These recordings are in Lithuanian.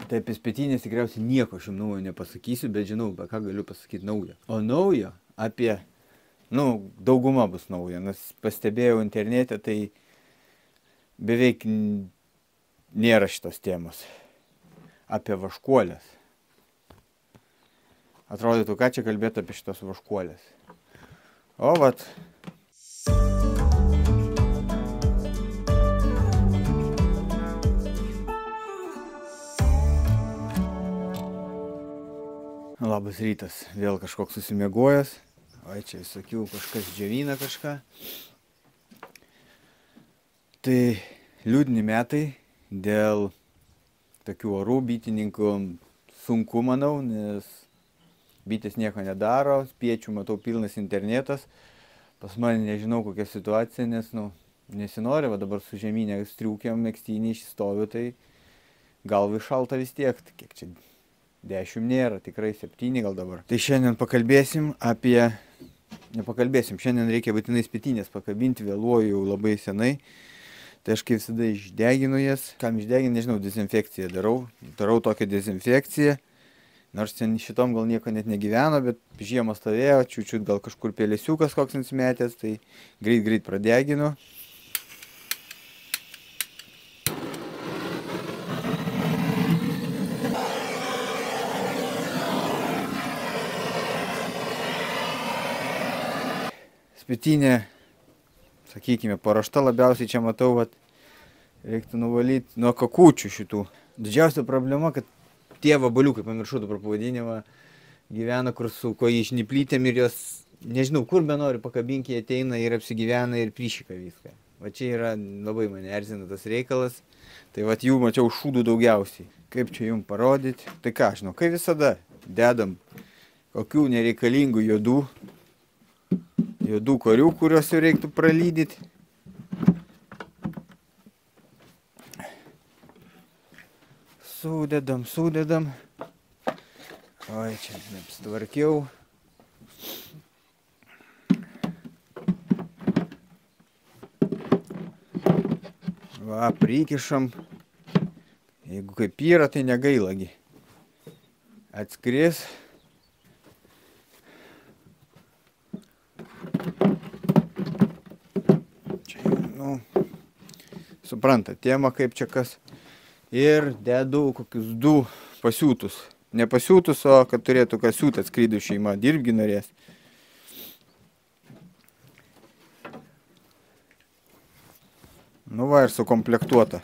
Tai apie spėtynės tikriausiai nieko aš jums naujo nepasakysiu, bet žinau, ką galiu pasakyti naujo. O naujo apie, dauguma bus naujo, nes pastebėjau internete, tai beveik nėra šitos temos. Apie vaškuolės. Atrodytų, ką čia kalbėti apie šitos vaškuolės. O vat. Labas rytas, vėl kažkoks susimiegojęs. Oi, čia visokių kažkas džiavina kažką. Tai liūdni metai dėl tokių orų bitininkų sunku, manau, nes bitės nieko nedaro, spiečių matau pilnas internetas. Pas mane nežinau kokia situacija, nes nesinori, va dabar su žemynė striukiam, megztinį išstoviu, tai galvai šalta vis tiek, kiek čia 10 nėra, tikrai 7 gal dabar. Tai šiandien pakalbėsim apie, šiandien reikia būtinai spėtynės pakabinti, vėluoju jau labai senai. Tai aš kaip visada išdeginu jas, kam išdeginu, nežinau, dezinfekciją darau tokią dezinfekciją. Nors ten šitom gal nieko net negyveno, bet žiemą stovėjo, čiūčiut gal kažkur pelėsiukas koks nusimetęs, tai greit pradeginu. Spėtynė, sakykime, paruošta labiausiai čia matau, vat, reiktų nuvalyti nuo kakučių šitų. Didžiausia problema, kad tie vabaliukai, pamiršau dabar pavadinimą, gyvena kur su kojišnyplytėm ir jos, nežinau, kur be nori pakabinti, jie ateina ir apsigyvena ir prišika viską. Va čia yra labai mane erzina tas reikalas, tai vat jų mačiau šūdų daugiausiai. Kaip čia jums parodyti? Tai ką, žinau, kaip visada, dedam kokių nereikalingų juodų korių, kuriuos jau reiktų pralydyti. Sudedam. Oi, čia neapsitvarkiau. Va, prikišam. Jeigu kaip yra, tai negailagi. Atskris. Supranta, tema kaip čia kas. Ir dedu kokius 2 pasiūtus. Ne pasiūtus, o kad turėtų kas siūt atskridų šeima. Dirbgi norės. Nu va ir sukomplektuota.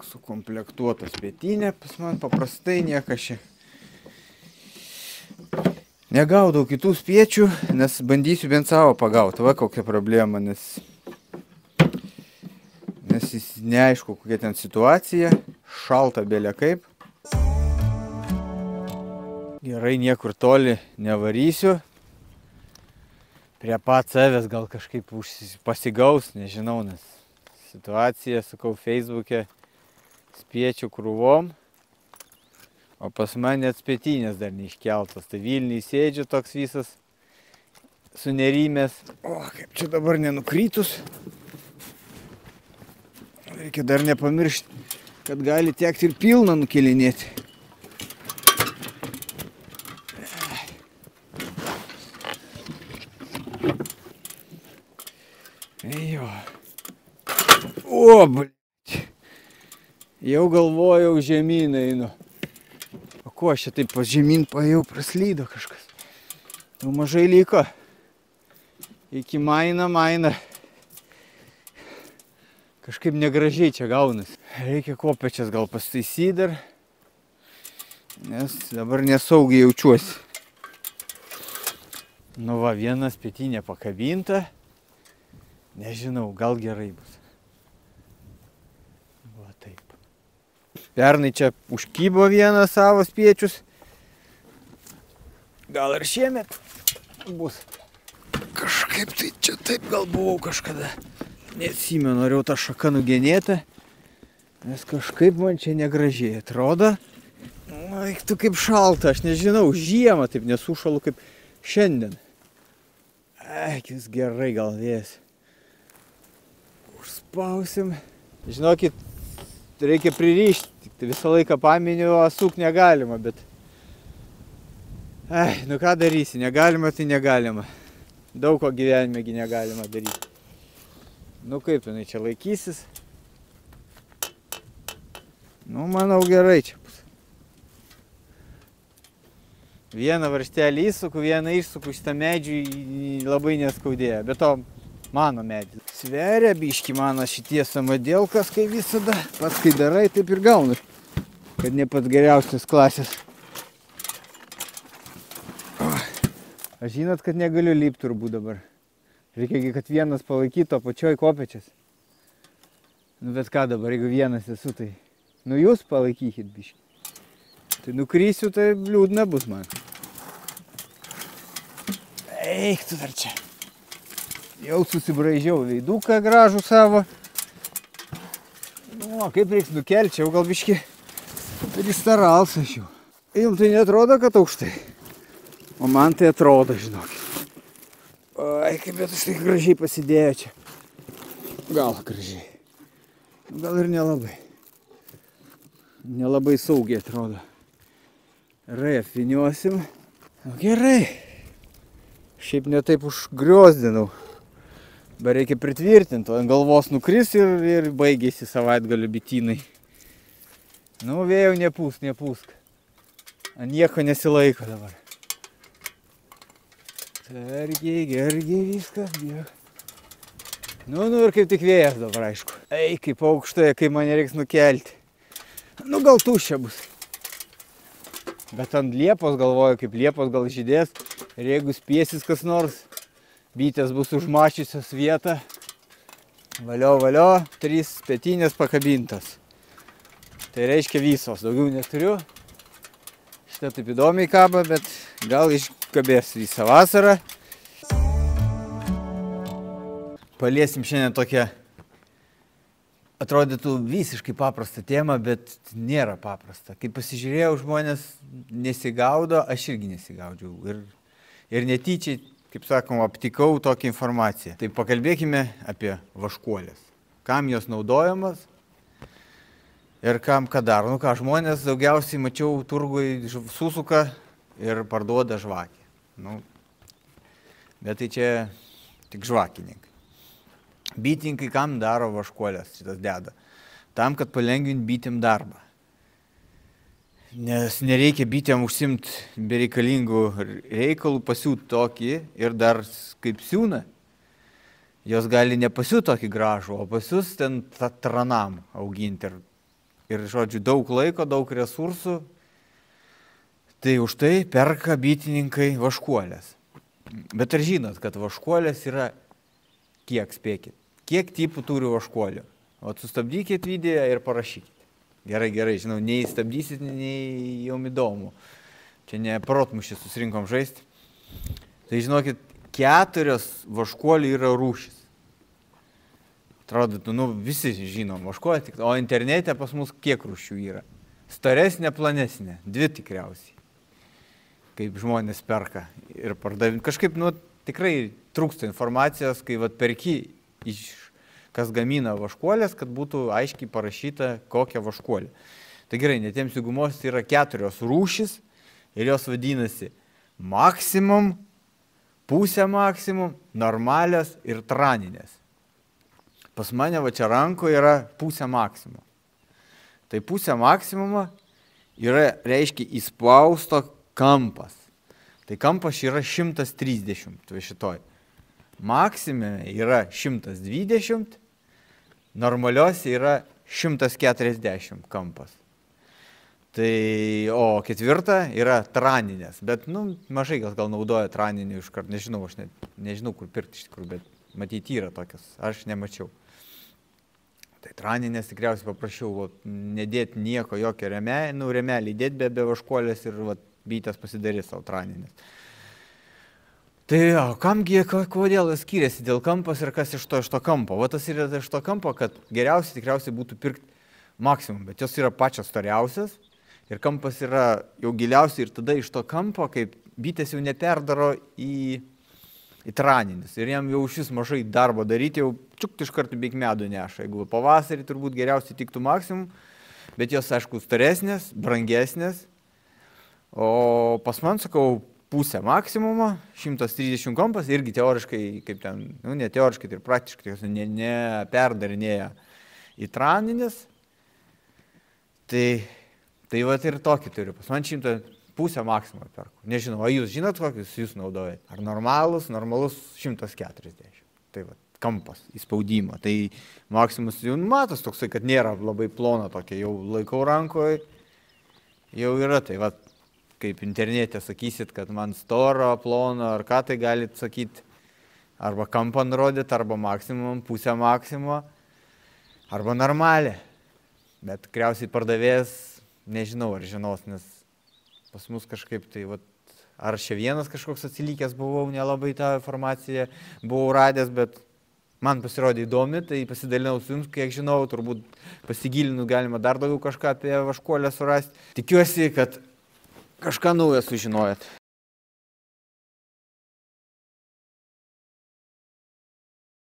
Sukomplektuota spėtynė pas man paprastai niekas čia. Negaudau kitų spiečių, nes bandysiu bent savo pagauti. Va kokia problema, nes neaišku kokia ten situacija, šalta belė kaip. Gerai, niekur toli nevarysiu. Prie pat savęs gal kažkaip pasigaus, nežinau, nes situacija, sakau, Facebook'e spiečių krūvom. O pas mane net spėtynės dar neiškeltas. Tai Vilniui sėdžiu toks visas sunerimęs. O, kaip čia dabar nenukrytus. Reikia dar nepamiršti, kad gali tekti ir pilną nukelinėti. Ejo. O, bl***. Jau galvojau žemyn einu. O ko aš čia taip pas žemyn paėjau, praslydo kažkas. Jau mažai liko. Iki maina. Kažkaip negražiai čia gaunas. Reikia kopečias gal pastaisyti dar, nes dabar nesaugiai jaučiuosi. Nu va, viena spėtynė pakabinta. Nežinau, gal gerai bus. Va taip. Pernai čia užkybo vieną savo spiečius. Gal ir šiemet bus. Kažkaip tai čia taip gal buvau kažkada. Neatsimenu, norėjau tą šaką nugenėti, nes kažkaip man čia negražiai atrodo. Tu kaip šalta, aš nežinau, žiemą taip nesušalu kaip šiandien. Vis gerai gal vėjas. Užspausim. Žinokit, reikia pririšti, tik tai visą laiką paminiu, o suk negalima, bet... Nu ką darysi, negalima tai negalima. Daug ko gyvenimegi negalima daryti. Nu kaip jinai čia laikysis? Nu manau gerai čia bus. Vieną varžtelį įsuku, vieną išsuku, šitą medžių labai neskaudėjo, bet to mano medis. Sveria biški mano šitie samadėlkas, kai visada. Pats kai darai, taip ir gaunu. Kad ne pats geriausias klasės. Aš žinot, kad negaliu lipti turbūt dabar. Reikia, kad vienas palaikytų apačioj kopečias. Nu bet ką dabar, jeigu vienas esu, tai... Nu jūs palaikykit biški. Tai nukrysiu, tai liūdna bus man. Eik tu dar čia. Jau susibraižiau veiduką gražų savo. Nu, kaip reiks nukelti, jau gal biški pristarals aš jau. Jums tai neatrodo, kad aukštai? O man tai atrodo, žinokit. Oi, kaip bet aš tai gražiai pasidėjo čia. Gal gražiai. Gal ir nelabai. Nelabai saugiai atrodo. Gerai, apvyniosim. Nu, gerai. Šiaip ne taip užgriozdinau. Bet reikia pritvirtinti, ant galvos nukris ir baigėsi savaitgalio bitynai. Nu, vėjau nepūsk. Ant nieko nesilaiko dabar. Gergiai viskas, bėg. Nu ir kaip tik vėjas dabar, aišku. Ei, kaip aukštai, kai mane reiks nukelti. Nu, gal tuščia bus. Bet ant liepos galvoju, kaip liepos gal žydės. Ir jeigu spėsis kas nors, bitės bus užmačiusios vietą. Valio, 3 petinės pakabintos. Tai reiškia visos, daugiau neturiu. Šitą taip įdomiai kaba, bet gal iškabės visą vasarą. Paliesim šiandien tokią, atrodytų visiškai paprastą temą, bet nėra paprasta. Kai pasižiūrėjau, žmonės nesigaudo, aš irgi nesigaudžiau. Ir netyčiai, kaip sakom, aptikau tokią informaciją. Tai pakalbėkime apie vaškuolės. Kam jos naudojamas ir kam ką daro. Nu ką, žmonės daugiausiai mačiau turgui susuka ir parduoda žvakę. Nu, bet tai čia tik žvakininkai. Bitininkai kam daro vaškuolės šitas deda? Tam, kad palengvinti bitėm darbą. Nes nereikia bitėm užsimti bereikalingų reikalų, pasiūt tokį ir dar kaip siūna. Jos gali nepasiūt tokį gražų, o pasiūs ten tranam auginti. Ir žodžiu, daug laiko, daug resursų. Tai už tai perka bitininkai vaškuolės. Bet ar žinot, kad vaškuolės yra kiek, spėkit? Kiek tipų turi vaškuolių? O sustabdykit video ir parašykit. Gerai, žinau, nei stabdysit, nei jom įdomu. Čia ne protmušį susirinkom žaisti. Tai žinokit, 4 vaškuolių yra rūšis. Atrodytų, nu visi žinom vaškuolį, o internete pas mus kiek rūšių yra? Storesnė, planesnė, 2 tikriausiai. Kaip žmonės perka ir pardavim. Kažkaip, nu, tikrai trūksta informacijos, kai vat perki kas gamina vaškuolės, kad būtų aiškiai parašyta, kokia vaškuolė. Tai gerai, netiems įgumos yra 4 rūšis ir jos vadinasi maksimum, pusė maksimum, normalios ir traninės. Pas mane va čia rankoje yra pusė maksimum. Tai pusė maksimumo yra, reiškia, įspausto kampas. Tai kampas yra 130, tai šitoj. Maksime yra 120, normaliuose yra 140 kampas. Tai, o 4 yra traninės, bet, nu, mažai gal naudoja traninį iškart, nežinau, aš nežinau, kur pirkti iš tikrųjų, bet matyti yra tokios, aš nemačiau. Tai traninės tikriausiai paprašiau, nedėti nieko, jokio remelį, dėti be vaškuolės ir bitės pasidarys savo traninės. Tai kamgi, kodėl skiriasi dėl kampas ir kas iš to kampo? Va tas yra iš to kampo, kad geriausiai tikriausiai būtų pirkti maksimum, bet jos yra pačios storiausias ir kampas yra jau giliausiai ir tada iš to kampo, kaip bitės jau neperdaro į traninis ir jam jau šis mažai darbo daryti, jau čiukt iš karto beveik medų neša. Jeigu pavasarį turbūt geriausiai tiktų maksimum, bet jos, aišku, storesnės, brangesnės. O pas man, sakau, pusę maksimumo, 130 kompas, irgi teoriškai, kaip ten, nu, ne teoriškai, tai ir praktiškai, neperdarinėja į traninės. Tai vat ir tokį turiu. Pas man 100 maksimumą perku. Nežinau, o jūs žinot, kokius jūs naudojate? Ar normalus 140. Tai vat, kampas įspaudimo. Tai maksimus jau matos toksai, kad nėra labai plona tokia, jau laikau rankoje, jau yra. Tai vat, kaip internete sakysit, kad man storo, plono, ar ką tai galit sakyti. Arba kampą nurodyt, arba maksimum, pusę maksimumo, arba normalią. Bet tikriausiai pardavėjas, nežinau ar žinos, nes pas mus kažkaip tai, vat, ar čia vienas kažkoks atsilikęs buvau, nelabai tą informaciją buvau radęs, bet man pasirodė įdomi, tai pasidalinau su jums, kiek žinau, turbūt pasigilinus galima dar daugiau kažką apie vaškuolę surasti. Tikiuosi, kad kažką naujo sužinojot.